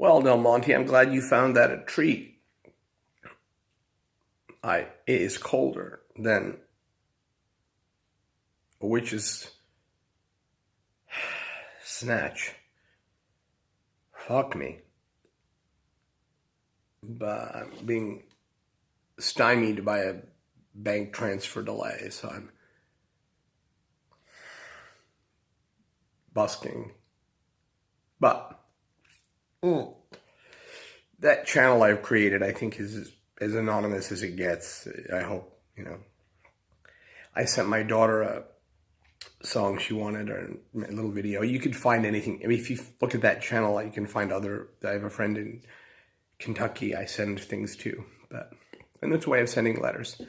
Well, Del Monte, I'm glad you found that a treat. It is colder than a witch's snatch. Fuck me. But I'm being stymied by a bank transfer delay, so I'm busking. But that channel I've created, I think, is as anonymous as it gets. I hope, I sent my daughter a song she wanted, or a little video. You could find anything. I mean, if you look at that channel, you can find other. I have a friend in Kentucky I send things to, and it's a way of sending letters.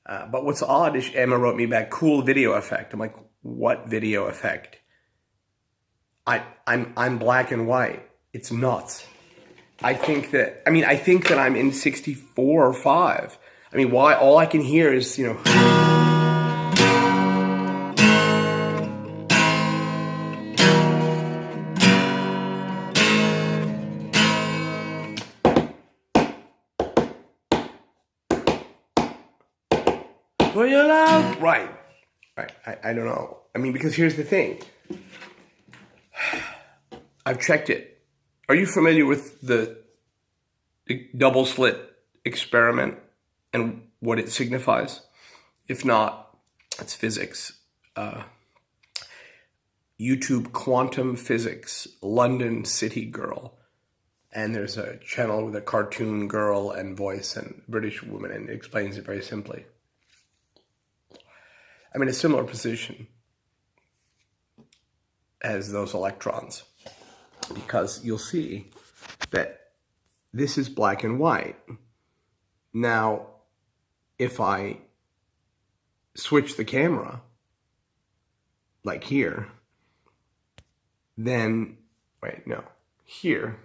But what's odd is Emma wrote me back, "Cool video effect." I'm like, "What video effect?" I'm black and white. It's nuts. I think that I'm in 64 or 5. I mean, why? All I can hear is, Will you love? Right. I don't know. I mean, because here's the thing. I've checked it. Are you familiar with the double slit experiment and what it signifies? If not, it's physics. YouTube quantum physics, London City Girl. And there's a channel with a cartoon girl and voice and British woman, and it explains it very simply. I'm in a similar position as those electrons, because you'll see that this is black and white. Now, if I switch the camera, like here, then, here.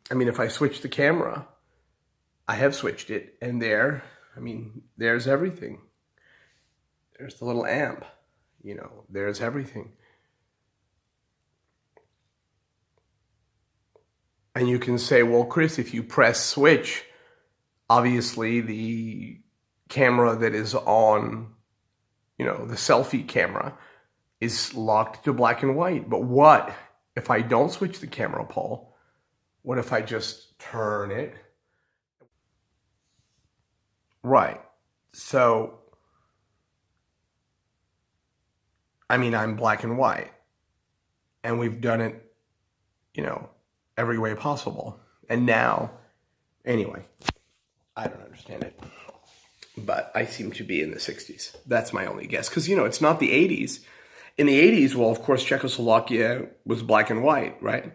I mean, if I switch the camera, I have switched it, and there's everything. There's the little amp, there's everything. And you can say, well, Chris, if you press switch, obviously the camera that is on, the selfie camera is locked to black and white. But what if I don't switch the camera, Paul? What if I just turn it? Right. So, I'm black and white, and we've done it, every way possible. And now, anyway, I don't understand it, but I seem to be in the 60s. That's my only guess, because, it's not the 80s. In the 80s, well, of course, Czechoslovakia was black and white, right?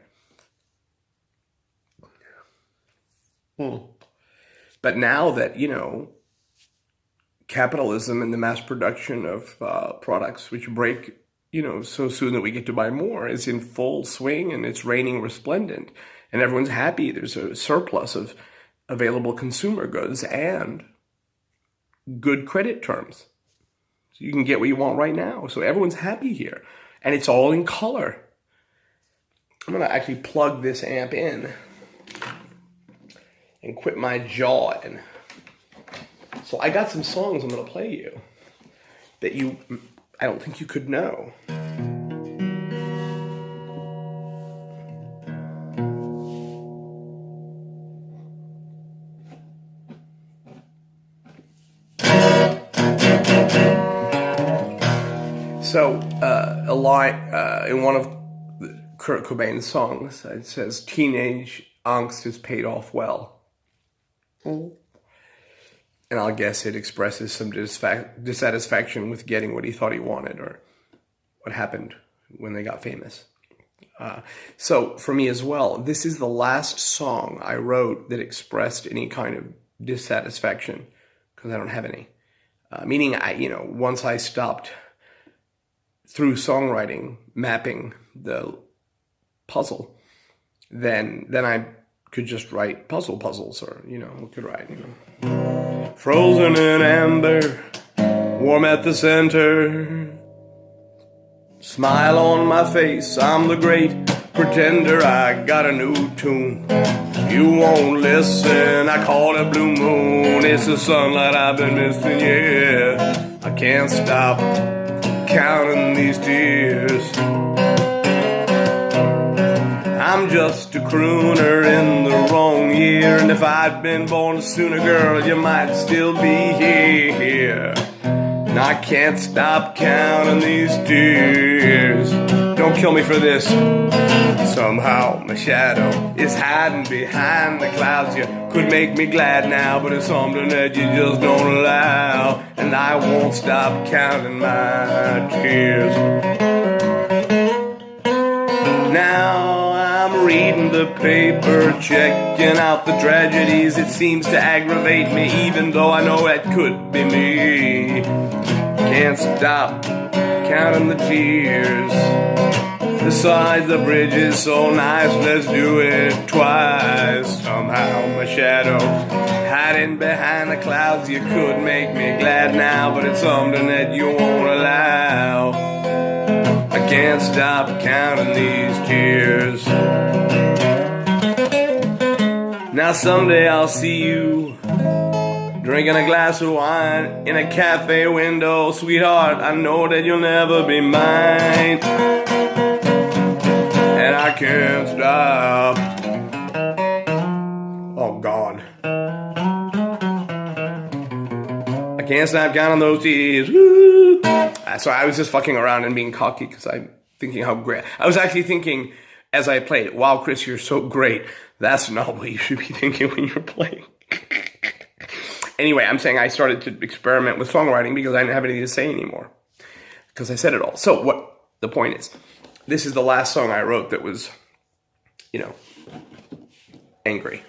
But now that, capitalism and the mass production of products which break, so soon that we get to buy more, is in full swing, and it's raining resplendent, and everyone's happy. There's a surplus of available consumer goods and good credit terms. So you can get what you want right now. So everyone's happy here, and it's all in color. I'm going to actually plug this amp in and quit my jawing. So I got some songs I'm going to play you that I don't think you could know. So a line in one of Kurt Cobain's songs, it says, "Teenage angst is paid off well." And I'll guess it expresses some dissatisfaction with getting what he thought he wanted, or what happened when they got famous. So for me as well, this is the last song I wrote that expressed any kind of dissatisfaction, because I don't have any. Meaning, once I stopped through songwriting, mapping the puzzle, then I could just write puzzles, or, could write, frozen in amber, warm at the center, Smile on my face, I'm the great pretender, I got a new tune. You won't listen, I call it blue moon. It's the sunlight I've been missing, yeah. I can't stop counting these tears. I'm just a crooner in the wrong year, and if I'd been born sooner, girl, you might still be here. And I can't stop counting these tears. Don't kill me for this. Somehow my shadow is hiding behind the clouds. You could make me glad now, but it's something that you just don't allow. And I won't stop counting my tears. Now I'm reading the paper, checking out the tragedies. It seems to aggravate me, even though I know that could be me. Can't stop counting the tears. Besides, the bridge is so nice, let's do it twice. Somehow my shadow hiding behind the clouds. You could make me glad now, but it's something that you won't allow. I can't stop counting these tears. Now someday I'll see you drinking a glass of wine in a cafe window. Sweetheart, I know that you'll never be mine. And I can't stop. Oh God. I can't stop counting those tears. Woo. So I was just fucking around and being cocky because I'm thinking how great. I was actually thinking as I played it, wow, Chris, you're so great. That's not what you should be thinking when you're playing. Anyway, I'm saying I started to experiment with songwriting because I didn't have anything to say anymore. Because I said it all. So what the point is, this is the last song I wrote that was, you know, angry.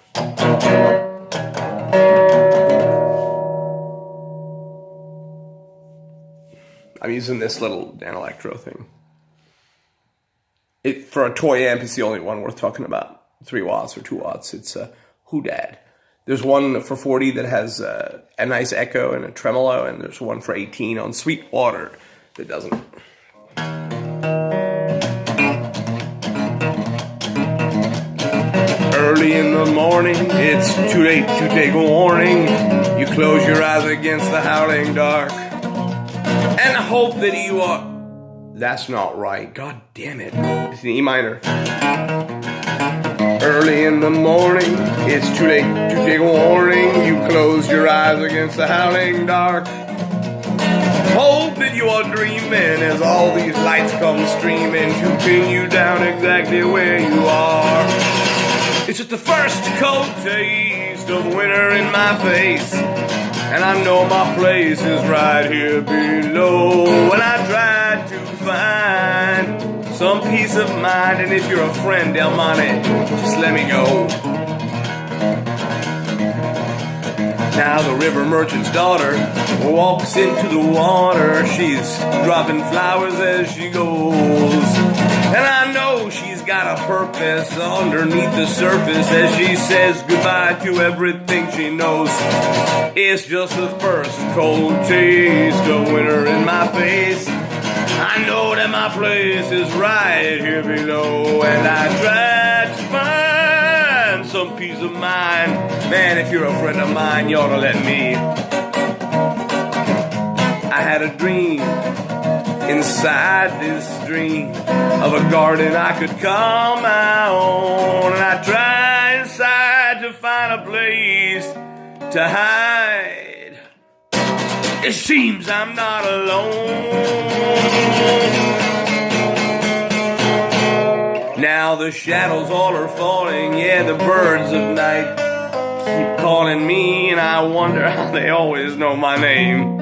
I'm using this little Dan Electro thing. For a toy amp, it's the only one worth talking about. 3 watts or 2 watts. It's a Hoodad. There's one for 40 that has a nice echo and a tremolo, and there's one for 18 on Sweetwater that doesn't. Early in the morning, it's too late to take a warning. You close your eyes against the howling dark and hope that you are... That's not right. God damn it. It's an E minor. Early in the morning, it's too late to take a warning. You close your eyes against the howling dark. Hope that you are dreaming as all these lights come streaming to pin you down exactly where you are. It's just the first cold taste of winter in my face, and I know my place is right here below. And I tried to find some peace of mind, and if you're a friend, Delmoňe, just let me go. Now the river merchant's daughter walks into the water. She's dropping flowers as she goes, and I know she's got a purpose underneath the surface as she says goodbye to everything she knows. It's just the first cold taste of winter in my face. I know that my place is right here below, and I tried to find some peace of mind. Man, if you're a friend of mine, you ought to let me. I had a dream inside this dream of a garden I could call my own, and I tried inside to find a place to hide. It seems I'm not alone. Now the shadows all are falling, yeah, the birds of night keep calling me, and I wonder how they always know my name.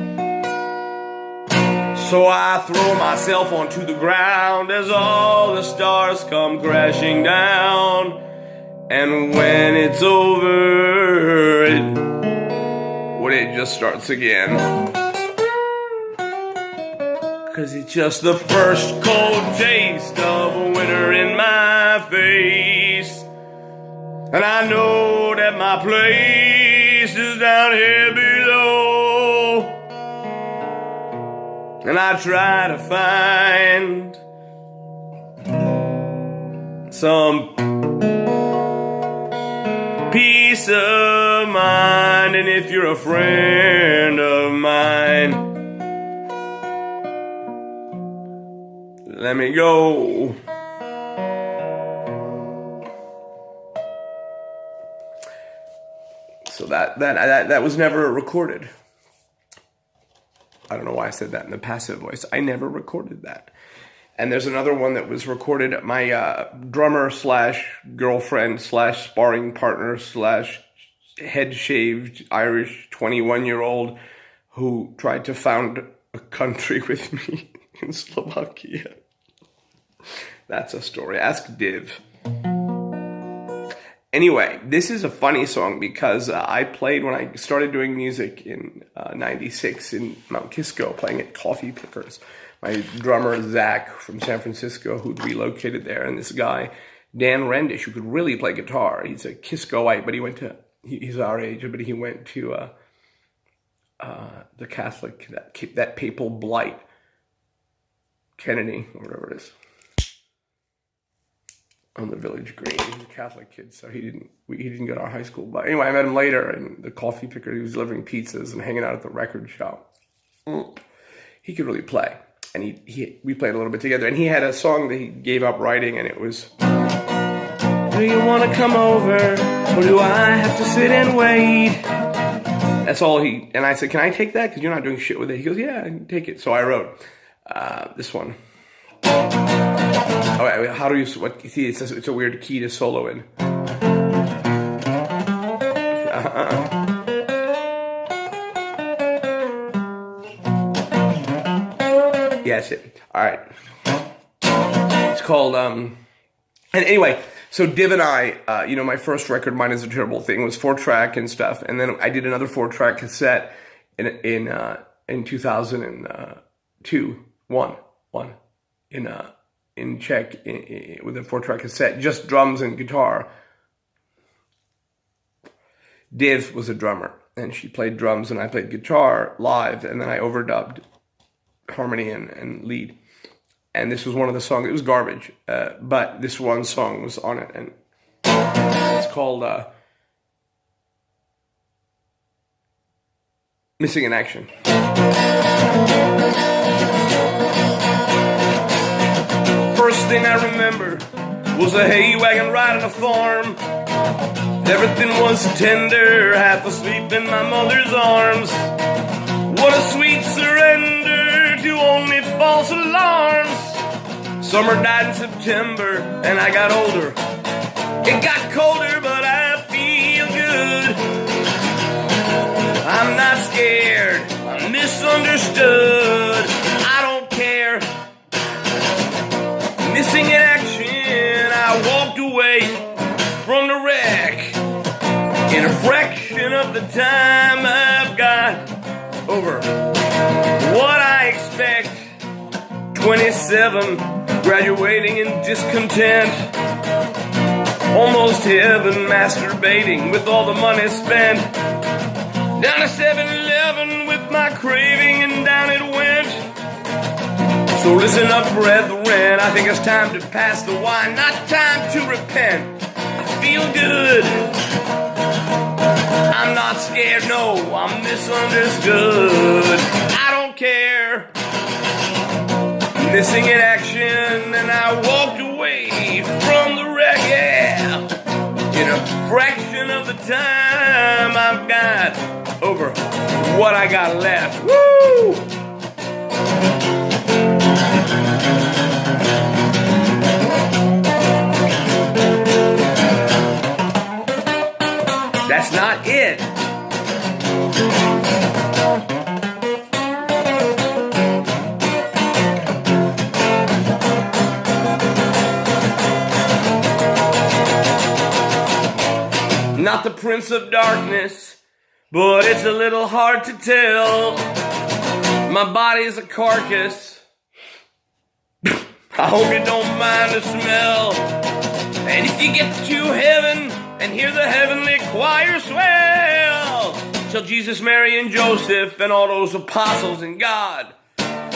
So I throw myself onto the ground as all the stars come crashing down. And when it's over, it just starts again. 'Cause it's just the first cold taste of winter in my face, and I know that my place is down here below. And I try to find some peace of mind. And if you're a friend of mine, let me go. So that was never recorded. I don't know why I said that in the passive voice. I never recorded that. And there's another one that was recorded. My drummer / girlfriend / sparring partner / head shaved Irish 21-year-old who tried to found a country with me in Slovakia. That's a story. Ask Div. Anyway, this is a funny song because I played when I started doing music in 96 in Mount Kisco, playing at Coffee Pickers. My drummer, Zach, from San Francisco, who'd relocated there, and this guy, Dan Rendish, who could really play guitar. He's a Kiscoite, but he's our age, but he went to the Catholic, that papal blight, Kennedy, or whatever it is, on the Village Green. He's a Catholic kid, so he didn't go to our high school. But anyway, I met him later in the Coffee Picker. He was delivering pizzas and hanging out at the record shop. He could really play, and we played a little bit together. And he had a song that he gave up writing, and it was, do you want to come over, or do I have to sit and wait? That's all and I said, can I take that? Because you're not doing shit with it. He goes, yeah, I can take it. So I wrote this one. Oh, wait, how do you, see, it's a weird key to solo in. Yes, all right. It's called, and anyway, so Div and I, my first record, Mine Is a Terrible Thing, was 4-track and stuff, and then I did another 4-track cassette in 2002, in Czech with a 4-track cassette, just drums and guitar. Div was a drummer, and she played drums, and I played guitar live, and then I overdubbed harmony and lead. And this was one of the songs. It was garbage, but this one song was on it, and it's called Missing in Action. First thing I remember was a hay wagon ride on a farm. Everything was tender, half asleep in my mother's arms. What a sweet surrender to only false alarms. Summer died in September and I got older. It got colder, but I feel good. I'm not scared, I'm misunderstood. I don't care. Missing in action, I walked away from the wreck. In a fraction of the time I've got over what I expect. 27, graduating in discontent. Almost heaven, masturbating with all the money spent. Down to 7-Eleven with my craving, and down it went. So listen up, brethren, I think it's time to pass the wine, not time to repent. I feel good. I'm not scared, no, I'm misunderstood. I don't care. Missing in action, and I walked away from the wreck, yeah. In a fraction of the time I've got over what I got left. Woo! That's not it. Not the Prince of Darkness, but it's a little hard to tell. My body's a carcass. I hope you don't mind the smell. And if you get to heaven and hear the heavenly choir swell, tell Jesus, Mary, and Joseph and all those apostles and God,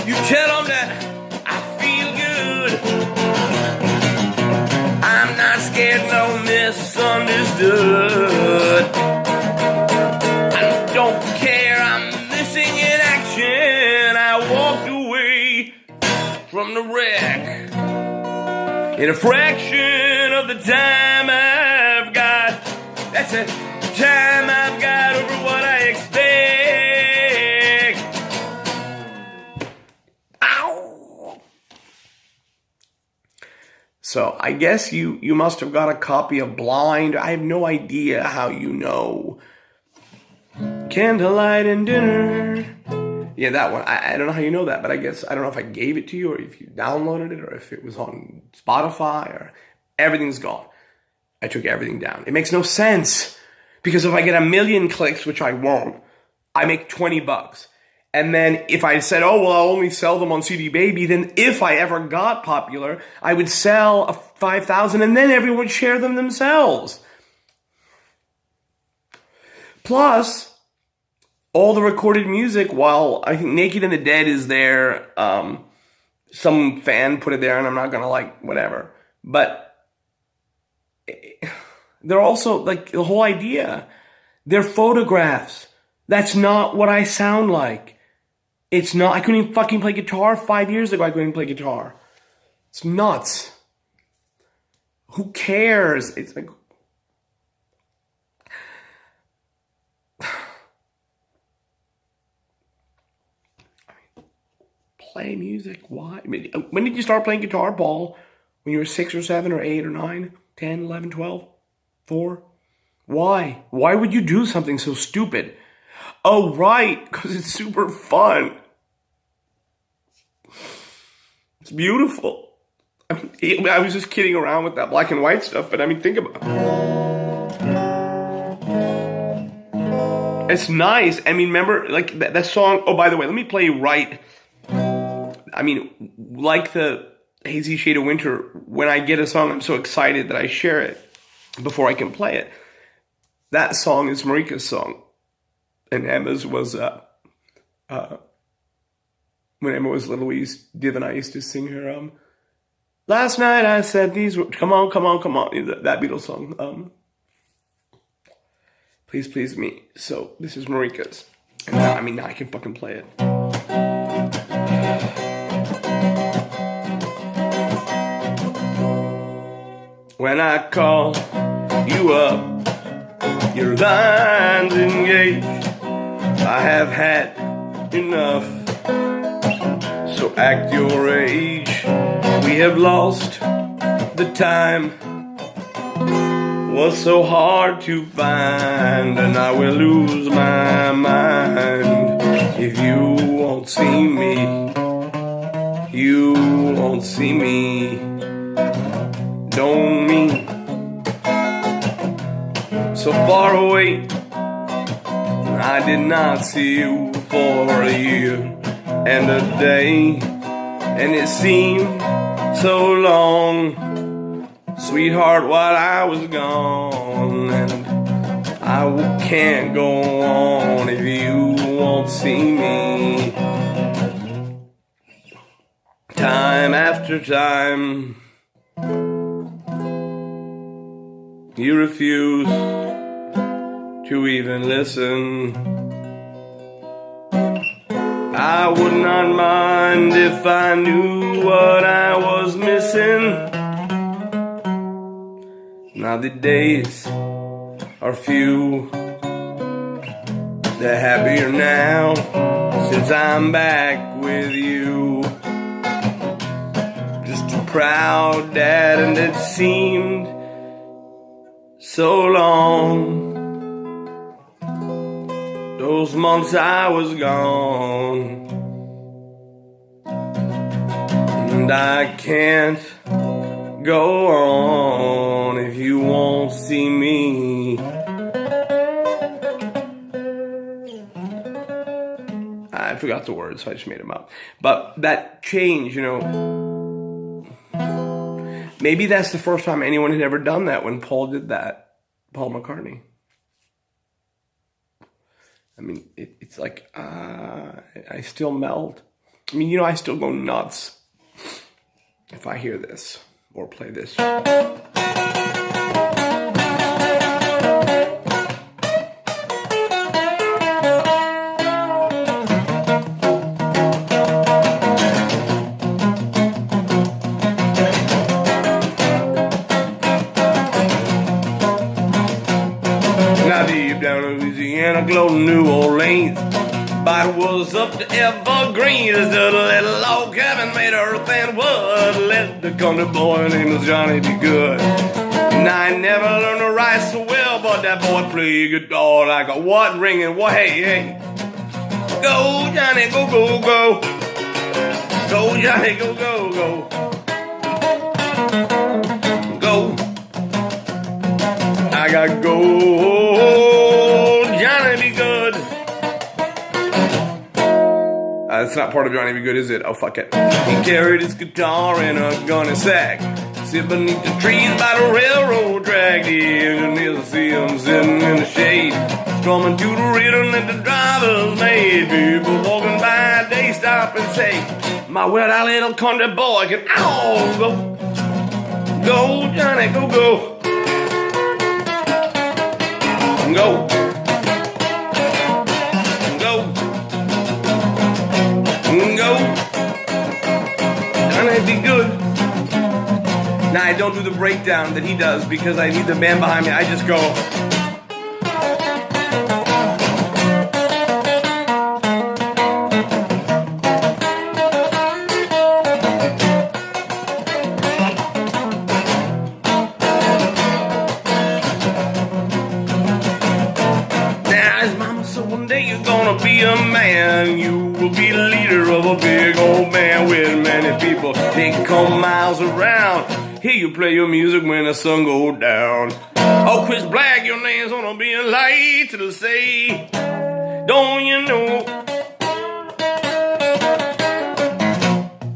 you tell them that I feel good. I'm not get no misunderstood. I don't care, I'm missing in action. I walked away from the wreck in a fraction of the time I've got. That's it, time I've got over what I expect. Ow! So I guess you must have got a copy of Blind. I have no idea how you know. Candlelight and dinner. Yeah, that one. I don't know how you know that, but I guess, I don't know if I gave it to you or if you downloaded it or if it was on Spotify or everything's gone. I took everything down. It makes no sense because if I get 1 million clicks, which I won't, I make $20. And then if I said, oh, well, I'll only sell them on CD Baby, then if I ever got popular, I would sell 5,000 and then everyone would share them themselves. Plus, all the recorded music, while I think Naked and the Dead is there, some fan put it there and I'm not gonna like, whatever. But they're also, like, the whole idea, they're photographs. That's not what I sound like. It's not. I couldn't even fucking play guitar 5 years ago. I couldn't play guitar. It's nuts. Who cares? It's like, play music. Why? I mean, when did you start playing guitar, Paul? When you were 6 or 7 or 8 or 9, 10, 11, 12, 4? Why? Why would you do something so stupid? Oh, right, because it's super fun. It's beautiful. I mean, I was just kidding around with that black and white stuff, but I mean, think about it. It's nice. I mean, remember, like, that song, oh, by the way, let me play you right. I mean, like the Hazy Shade of Winter, when I get a song, I'm so excited that I share it before I can play it. That song is Marika's song. And Emma's was, when Emma was little, Div and I used to sing her, last night I said these words, come on, come on, come on, that Beatles song, Please Please Me. So, this is Marika's. And now, I mean, now I can fucking play it. When I call you up, your line's engaged. I have had enough, so act your age. We have lost the time, was so hard to find, and I will lose my mind if you won't see me. You won't see me. Don't mean so far away. I did not see you for a year and a day, and it seemed so long, sweetheart, while I was gone. And I can't go on if you won't see me. Time after time, you refuse to even listen. I would not mind if I knew what I was missing. Now the days are few, they're happier now since I'm back with you. Just a proud dad, and it seemed so long, those months I was gone, and I can't go on if you won't see me. I forgot the words, so I just made them up. But that change, you know, maybe that's the first time anyone had ever done that when Paul did that, Paul McCartney. I mean, it's like, I still melt. I mean, you know, I still go nuts if I hear this or play this. Santa Claus in New Orleans. But it was up to Evergreen. There's a little log cabin made of earth and wood. Let the country boy named Johnny be good. And I never learned to write so well, but that boy played guitar like a what ringing. What? Hey, hey. Go, Johnny, go, go, go. Go, Johnny, go, go, go. Go. I gotta go. Johnny be good. That's not part of Johnny Be Good, is it? Oh, fuck it. He carried his guitar in a gunny sack. Sit beneath the trees by the railroad track. The engineers see him sitting in the shade, strumming to the rhythm that the drivers made. People walking by, they stop and say, my weird-eyed little country boy can go. Go, Johnny, go, go. Go. Go. Johnny Be Good. Now I don't do the breakdown that he does because I need the band behind me. I just go. Now his mama said one day you're gonna be a man. You will be the leader of a big old band with many people. They come miles around. Hear you play your music when the sun goes down. Oh, Chris Black, your name's gonna be a light to the sea. Don't you know?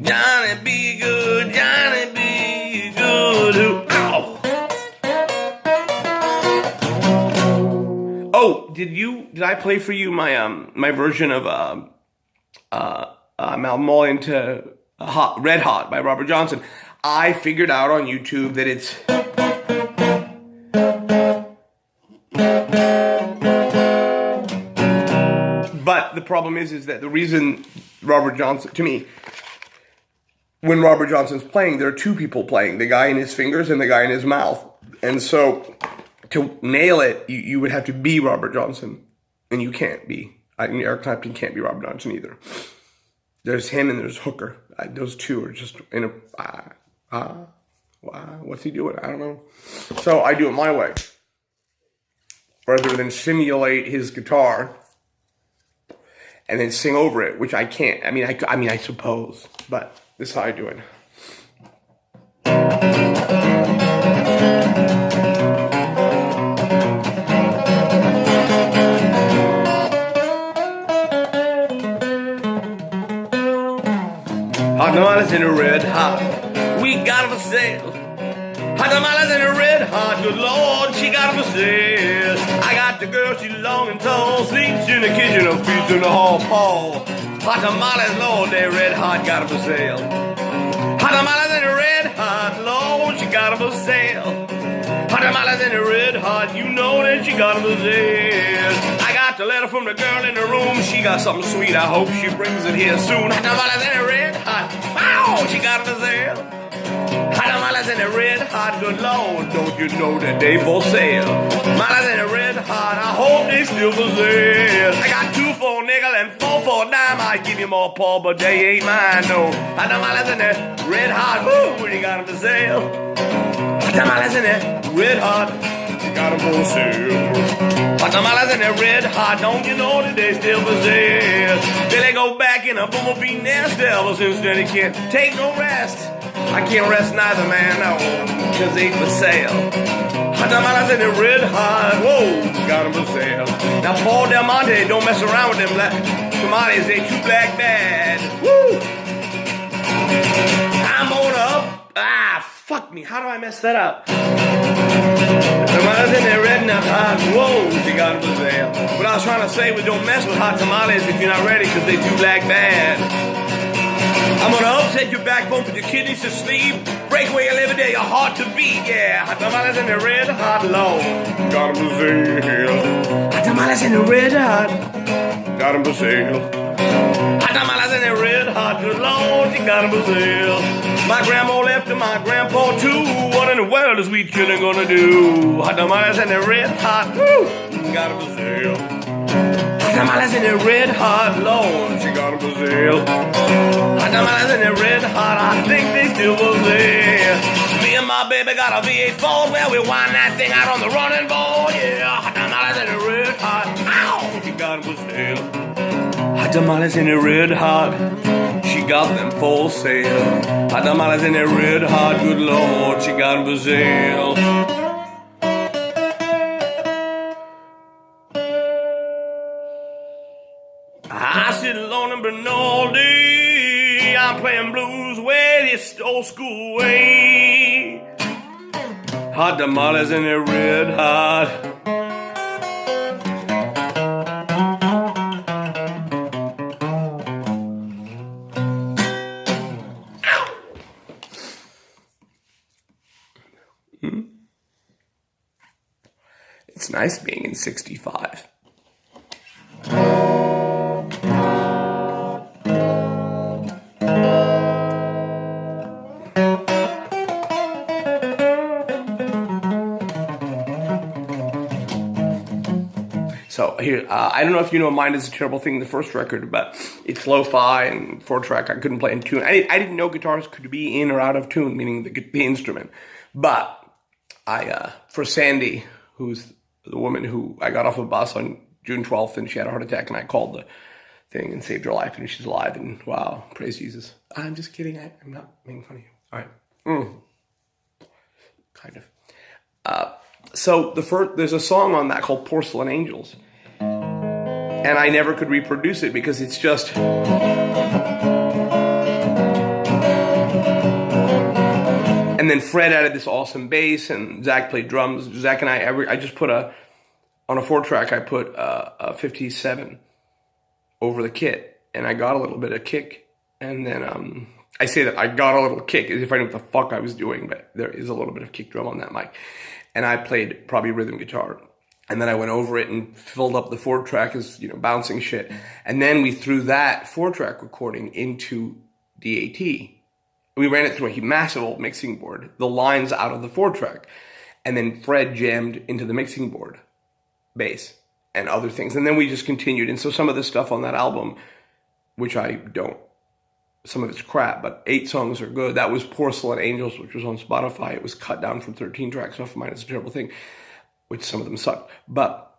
Johnny Be Good, Johnny Be Good. Ow. Oh, did I play for you my version of Malmoy to Red Hot by Robert Johnson? I figured out on YouTube that it's but the problem is that the reason Robert Johnson, to me, when Robert Johnson's playing, there are two people playing, the guy in his fingers and the guy in his mouth. And so to nail it, you would have to be Robert Johnson, and you can't be. Eric Clapton can't be Robert Johnson either. There's him and there's Hooker. Those two are just in a what's he doing? I don't know. So I do it my way, rather than simulate his guitar and then sing over it, which I can't. I mean, I suppose, but this is how I do it. Hot tamales in a red hot, we got them for sale. Hot tamales in a red hot, good Lord, she got them for sale. I got the girl, she's long and tall, sleeps in the kitchen, her feet in the hall. Hot tamales, Lord, they red hot, got them for sale. Hot tamales in a red hot, Lord, she got them for sale. Hot tamales in a red hot, you know that she got them for sale. I got the letter from the girl in the room, she got something sweet, I hope she brings it here soon. Hot tamales in a red hot, wow, she got them for sale. Hot tamales in a red hot, good Lord, don't you know that they for sale? Tamales in a red hot, I hope they still for sale. I got 2 for a nickel and 4 for a dime, I'd give you more, Paul, but they ain't mine, no. Hot tamales in a red hot, woo, they got them for sale. Hot tamales in a red hot, got them for sale. Hot tamales in a red hot, don't you know that they still for sale? Billy go back in a bumblebee nest, ever since then he can't take no rest. I can't rest neither, man, no, cause they for sale. Hot tamales in the red hot, whoa, got them for sale. Now Paul Delmoňe, don't mess around with them black tamales, they too black bad. Woo! I'm on up, fuck me, how do I mess that up? Tamales in the red hot, whoa, she got them for sale. What I was trying to say was don't mess with hot tamales if you're not ready, cause they too black bad. I'm gonna upset your backbone, put your kidneys to sleep, break away your liver, your heart to beat, yeah. Hot tamales in the red hot, Lord, got 'em for sale. Hot tamales in the red hot, got 'em for sale. Hot tamales in the red hot, good Lord, you got 'em for sale. My grandma left and my grandpa too, what in the world is we children gonna do? Hot tamales in the red hot, woo, got 'em for sale. Hot tamales in a red hot, Lord, she got a Brazil. Hot tamales in a red hot, I think they still was there. Me and my baby got a V8 Ford, well, we wind that thing out on the running board, yeah. Hot tamales in a red hot, ow, she got a Brazil. Hot tamales in a red hot, she got them full sale. Hot tamales in a red hot, good Lord, she got a Brazil. I sit alone in Bernaldi, I'm playing blues way this old school way. Hot tamales in a red hot. It's nice being in 65. So here, I don't know if you know Mind is a Terrible Thing, the first record, but it's lo-fi and 4-track. I couldn't play in tune. I didn't know guitars could be in or out of tune, meaning the instrument. But for Sandy, who's the woman who I got off a bus on June 12th, and she had a heart attack, and I called the thing and saved her life, and she's alive, and wow, praise Jesus. I'm just kidding. I'm not making fun of you. All right. Kind of. So there's a song on that called Porcelain Angels, and I never could reproduce it because it's just... And then Fred added this awesome bass, and Zach played drums. Zach and I just put on a 4-track, I put a 57 over the kit, and I got a little bit of kick. And then I say that I got a little kick as if I knew what the fuck I was doing, but there is a little bit of kick drum on that mic. And I played probably rhythm guitar. And then I went over it and filled up the 4-track as, bouncing shit. And then we threw that 4-track recording into DAT. We ran it through a massive old mixing board, the lines out of the 4-track. And then Fred jammed into the mixing board, bass, and other things. And then we just continued. And so some of the stuff on that album, which I don't, some of it's crap, but 8 songs are good. That was Porcelain Angels, which was on Spotify. It was cut down from 13 tracks off of Mine Is a Terrible Thing, which some of them sucked. But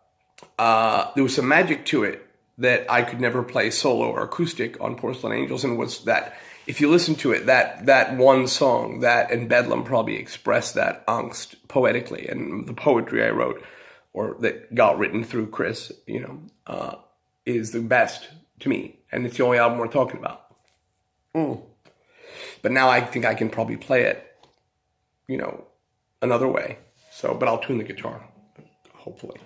there was some magic to it that I could never play solo or acoustic on Porcelain Angels, and was that... If you listen to it, that one song, that and Bedlam probably expressed that angst poetically, and the poetry I wrote, or that got written through Chris, is the best to me, and it's the only album we're talking about. But now I think I can probably play it, another way. So, but I'll tune the guitar, hopefully.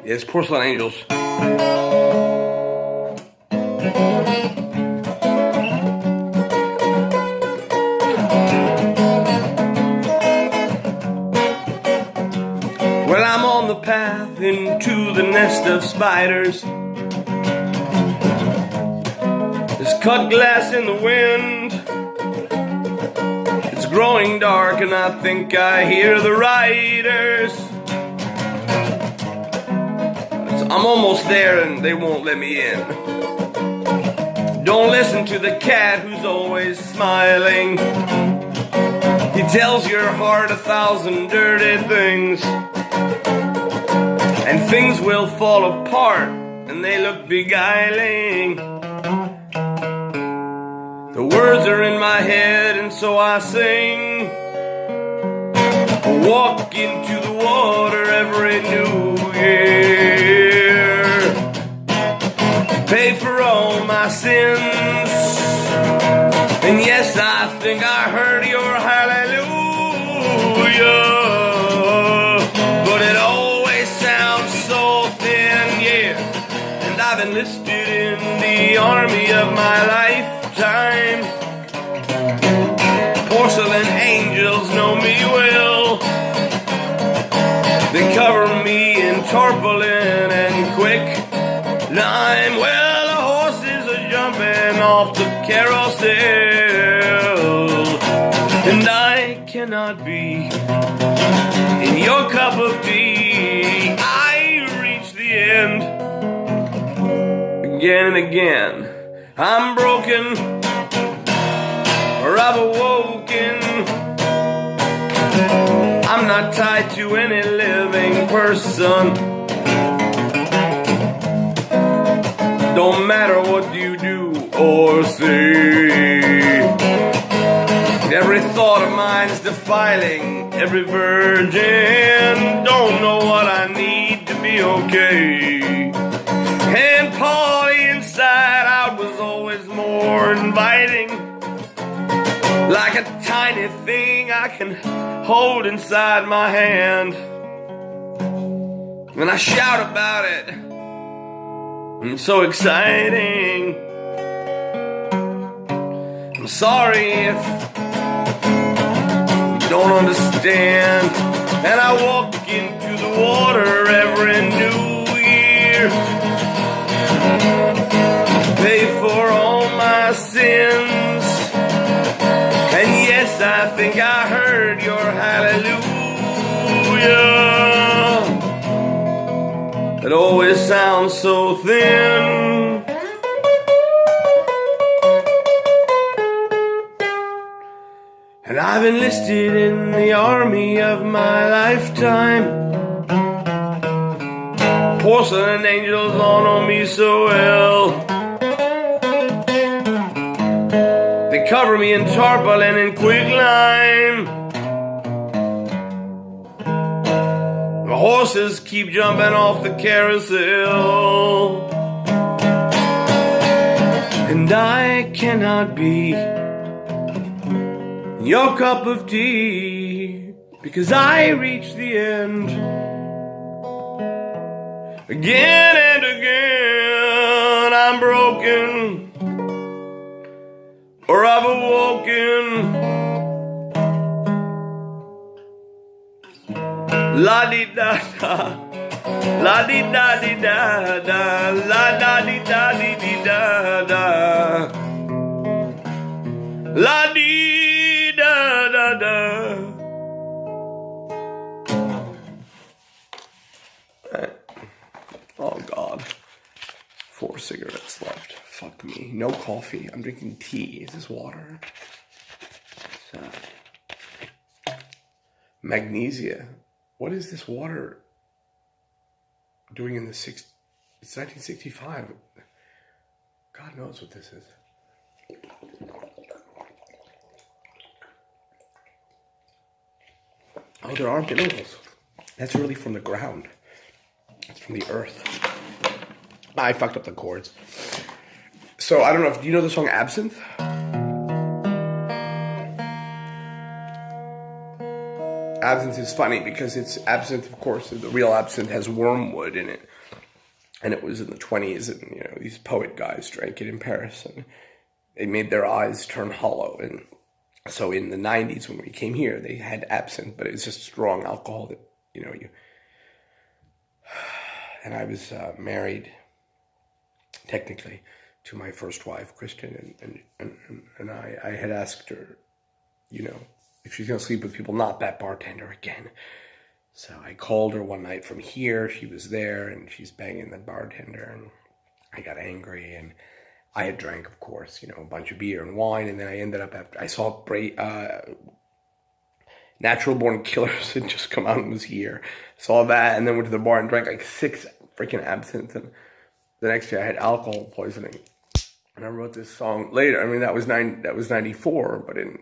It's Porcelain Angels. Well, I'm on the path into the nest of spiders. There's cut glass in the wind. It's growing dark and I think I hear the riders. I'm almost there and they won't let me in. Don't listen to the cat who's always smiling. He tells your heart 1,000 dirty things. And things will fall apart and they look beguiling. The words are in my head and so I sing. Walk into the water every New Year. Pay for all my sins. And yes, I think I heard your hallelujah. But it always sounds so thin, yeah. army of my lifetime. Porcelain angels know me well. They cover me in tarpaulin and quick lime. Well, the horses are jumping off the carousel, and I cannot be in your cup of tea. I reach the end again and again. I'm broken, or I've awoken. I'm not tied to any living person. Don't matter what you do or say. Every thought of mine's defiling every virgin. Don't know what I need to be okay. And Polly inside out was always more inviting, like a tiny thing I can hold inside my hand. And I shout about it. It's so exciting. I'm sorry if you don't understand. And I walk into the water every New Year, pay for all my sins. And yes, I think I heard your hallelujah. It always sounds so thin. And I've enlisted in the army of my lifetime. Porcelain angels all know me so well. They cover me in tarpaulin and quicklime. The horses keep jumping off the carousel, and I cannot be your cup of tea, because I reach the end again and again. I'm broken, or I've awoken. La-di-da-da, la-di-da-di-da-da, la-da-di-da-di-da-da, la-di-da-da-da. Oh, God. 4 cigarettes left. Fuck me. No coffee. I'm drinking tea. Is this water? Magnesia. What is this water doing in the It's 1965. God knows what this is. Oh, there are minerals. That's really from the ground. It's from the earth. I fucked up the chords. So, I don't know if... Do you know the song Absinthe? Absinthe is funny because it's absinthe, of course, the real absinthe has wormwood in it. And it was in the 20s, and, you know, these poet guys drank it in Paris, and it made their eyes turn hollow. And so in the 90s, when we came here, they had absinthe, but it was just strong alcohol that, you know, And I was married, technically, to my first wife, Kristen, and I had asked her, you know, if she's going to sleep with people, not that bartender again. So I called her one night from here. She was there, and she's banging the bartender, and I got angry, and I had drank, of course, you know, a bunch of beer and wine, and then I ended up after I saw Natural Born Killers had just come out and was here. Saw that, and then went to the bar and drank like 6 freaking absinthe, and the next day I had alcohol poisoning. And I wrote this song later. I mean, that was 94, but in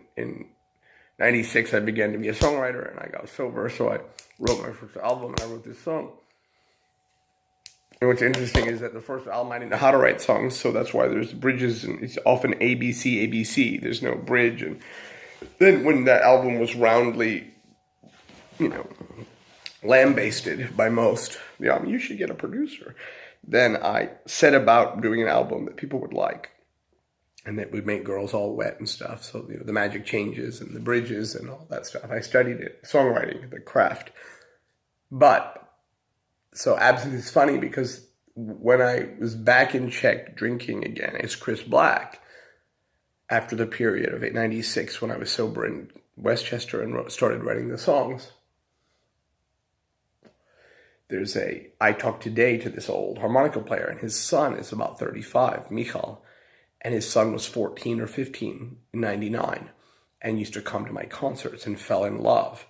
96 I began to be a songwriter, and I got sober, so I wrote my first album, and I wrote this song. And what's interesting is that the first album I didn't know how to write songs, so that's why there's bridges, and it's often A, B, C, A, B, C. There's no bridge. And then when that album was roundly, you know, lambasted by most, yeah, I mean, you should get a producer. then I set about doing an album that people would like, and that would make girls all wet and stuff. So, you know, the magic changes and the bridges and all that stuff. I studied it, songwriting, the craft. But, so Absinthe is funny because when I was back in Czech drinking again as Chris Black, after the period of 96 when I was sober in Westchester and started writing the songs, I talked today to this old harmonica player, and his son is about 35, Michal, and his son was 14 or 15 in 99, and used to come to my concerts and fell in love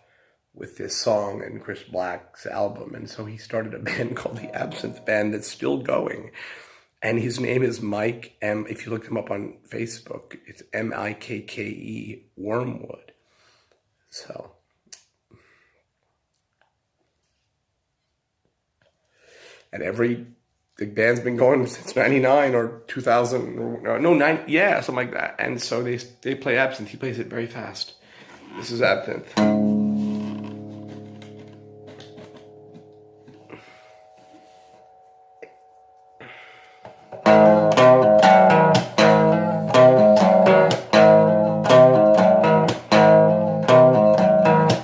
with this song and Chris Black's album. And so he started a band called the Absinthe Band that's still going. And his name is Mike M. If you look him up on Facebook, it's Mikke Wormwood. So, and the band's been going since 99 or 2000, something like that. And so they play Absinthe. He plays it very fast. This is Absinthe.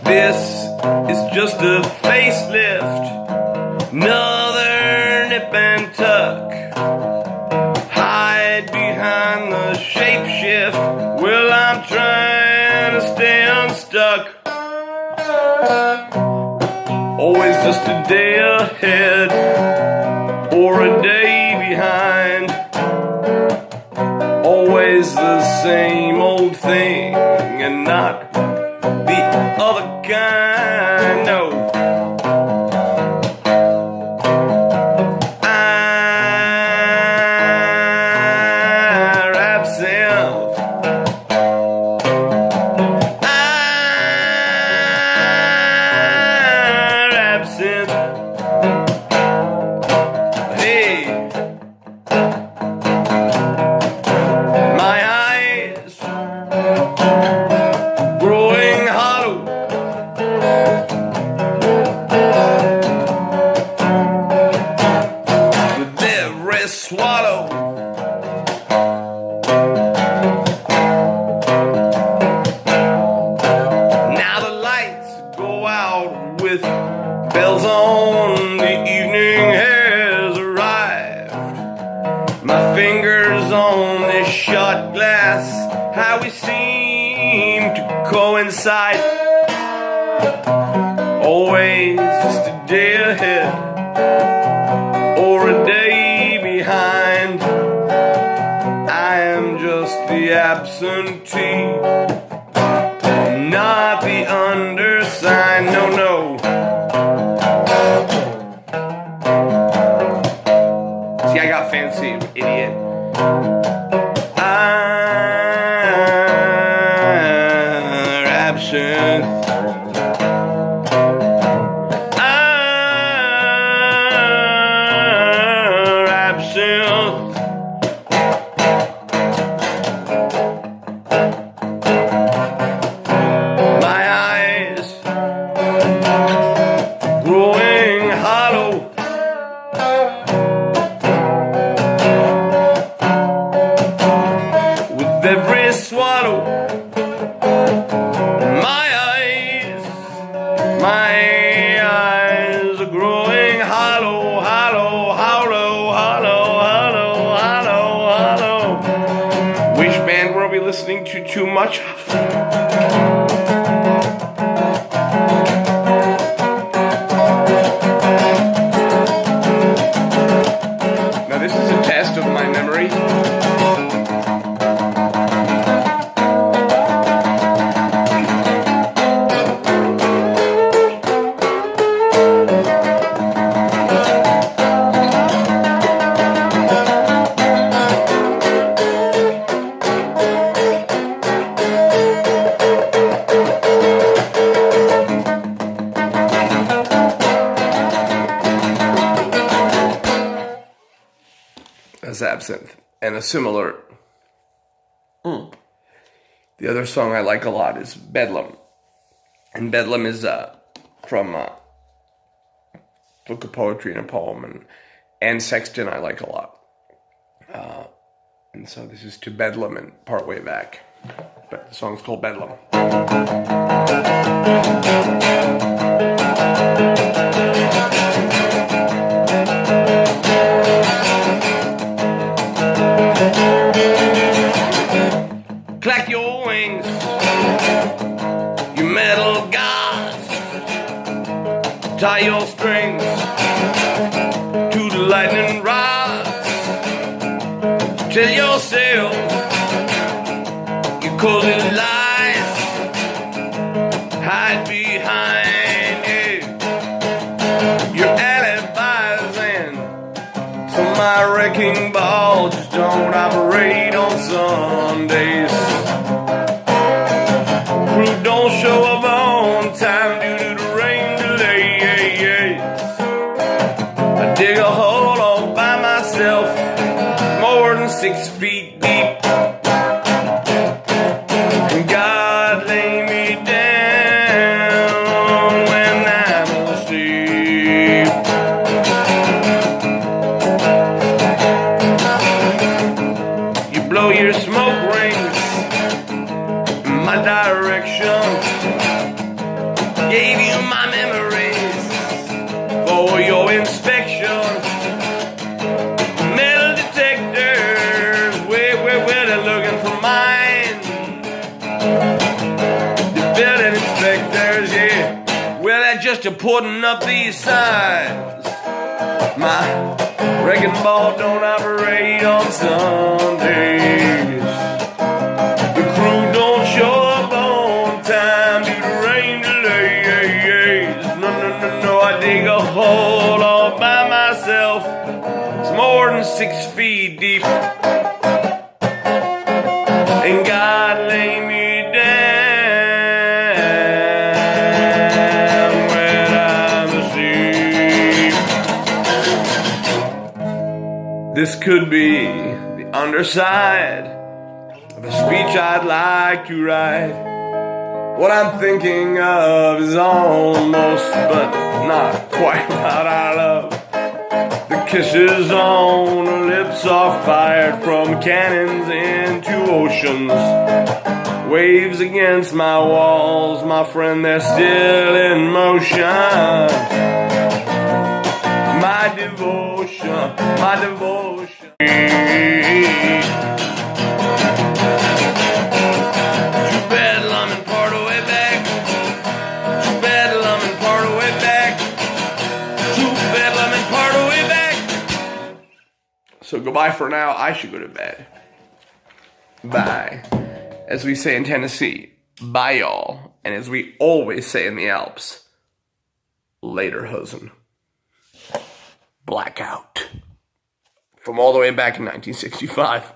This is just a facelift, another nip and tuck. Hide behind the shapeshift. Well, I'm trying to stay unstuck. Always just a day ahead or a day behind. Always the same old thing and not the other kind. No. Bells on, the evening has arrived. My fingers on this shot glass, how we seem to coincide. Always just a day ahead or a day behind. I am just the absentee, not the undersigned. No, no. See, I got fancy, idiot. I'm absent. I'm absent. My eyes growing hollow. Every swallow, my eyes are growing hollow, hollow, hollow, hollow, hollow, hollow, hollow. Which band were we listening to too much of? Now this is a test of my memory. As Absinthe, and a similar. The other song I like a lot is Bedlam, and Bedlam is from Book of Poetry and a poem, And Sexton I like a lot. And so this is To Bedlam and Partway Back. But the song's called Bedlam. Clack your wings, you metal gods. Tie your strings to the lightning rods. Tell yourself your cozy lies. Hide behind your alibis, and so my wrecking ball just don't operate on Sundays. Crew don't show up on time due to the rain delays. I dig a hole all by myself, more than 6 feet deep. And God lay me down when I'm asleep. You blow your smoke rings in my direction. Gave you my memories for your inspection. Metal detectors, where they're looking for mine. The building inspectors, yeah, well, they're just putting up these signs. My wrecking ball don't operate on Sundays. The crew don't show up on time due to rain delays. No, I dig a hole all by myself. It's more than 6 feet deep. And God lay me down when I'm asleep. This could be the underside of a speech I'd like to write. What I'm thinking of is almost, but not quite what I love. The kisses on her lips are fired from cannons into oceans. Waves against my walls, my friend, they're still in motion. My devotion, my devotion. To Bedlam and Partway Back. To Bedlam and Partway Back. To Bedlam and Partway Back. So goodbye for now. I should go to bed. Bye. As we say in Tennessee, bye y'all. And as we always say in the Alps, later hosen. Blackout. From all the way back in 1965.